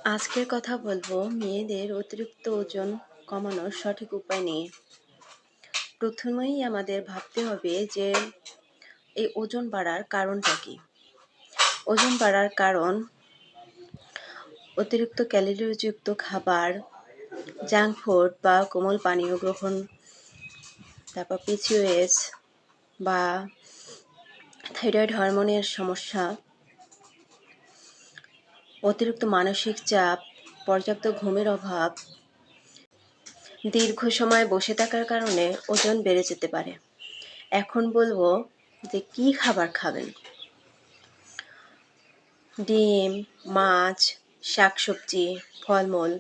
আজকের কথা বলবো মেয়েদের অতিরিক্ত ওজন কমানোর সঠিক উপায় নিয়ে। প্রথমেই আমাদের ভাবতে হবে যে এই ওজন বাড়ার কারণটা কি। ওজন বাড়ার কারণ অতিরিক্ত ক্যালোরিযুক্ত খাবার, জাঙ্ক ফুড বা কোমল পানীয় গ্রহণ, তারপর পিসিওএস বা থাইরয়েড হরমোনের সমস্যা, অতিরিক্ত মানসিক চাপ, পর্যাপ্ত ঘুমের অভাব, দীর্ঘ সময় বসে থাকার কারণে ওজন বেড়ে যেতে পারে। এখন বলবো যে কি খাবার খাবেন। ডিম, মাছ, শাকসবজি, ফলমূল,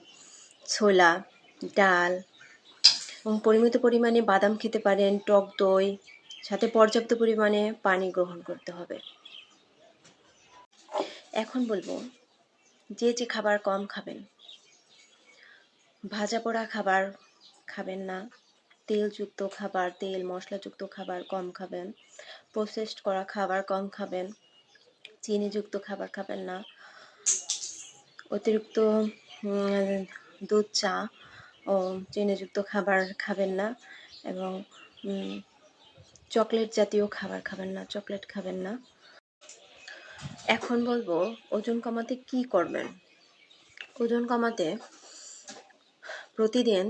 ছোলা, ডাল এবং পরিমিত পরিমাণে বাদাম খেতে পারেন, টক দই, সাথে পর্যাপ্ত পরিমাণে পানি গ্রহণ করতে হবে। এখন বলবো যে খাবার কম খাবেন। ভাজা পোড়া খাবার খাবেন না, তেলযুক্ত খাবার, তেল মশলাযুক্ত খাবার কম খাবেন, প্রসেসড করা খাবার কম খাবেন, চিনিযুক্ত খাবার খাবেন না, অতিরিক্ত দুধ, চা ও চিনিযুক্ত খাবার খাবেন না এবং চকলেট জাতীয় খাবার খাবেন না, চকলেট খাবেন না। এখন বলবো ওজন কমাতে কি করবেন। ওজন কমাতে প্রতিদিন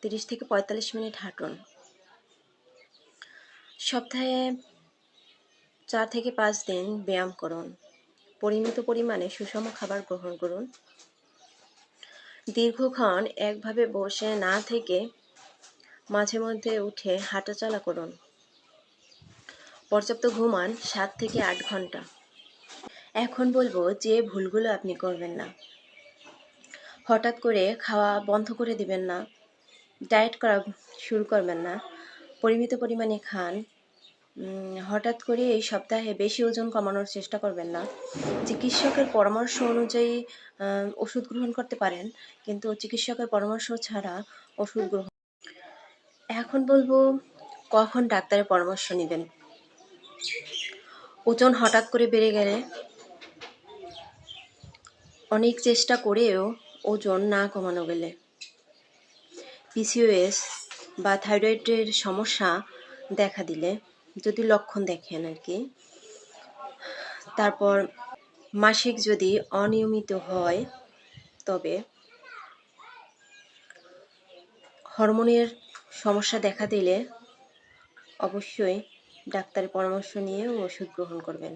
30 থেকে 45 মিনিট হাঁটুন। সপ্তাহে 4 থেকে 5 দিন ব্যায়াম করুন। পরিমিত পরিমাণে সুষম খাবার গ্রহণ করুন। দীর্ঘক্ষণ একভাবে বসে না থেকে মাঝে মধ্যে উঠে হাঁটাচলা করুন। পর্যাপ্ত ঘুমান 7 থেকে 8 ঘন্টা। এখন বলবো যে ভুলগুলো আপনি করবেন না। হঠাৎ করে খাওয়া বন্ধ করে দিবেন না, ডায়েট করা শুরু করবেন না, পরিমিত পরিমাণে খান। হঠাৎ করে এই সপ্তাহে বেশি ওজন কমানোর চেষ্টা করবেন না। চিকিৎসকের পরামর্শ অনুযায়ী ওষুধ গ্রহণ করতে পারেন, কিন্তু চিকিৎসকের পরামর্শ ছাড়া ওষুধ গ্রহণ। এখন বলবো কখন ডাক্তারের পরামর্শ নেবেন। ওজন হঠাৎ করে বেড়ে গেলে, অনেক চেষ্টা করেও ওজন না কমানো গেলে, পিসিওএস বা থাইরয়েডের সমস্যা দেখা দিলে, যদি লক্ষণ দেখেন আর কি, তারপর মাসিক যদি অনিয়মিত হয়, তবে হরমোনের সমস্যা দেখা দিলে অবশ্যই ডাক্তারের পরামর্শ নিয়ে ওষুধ গ্রহণ করবেন।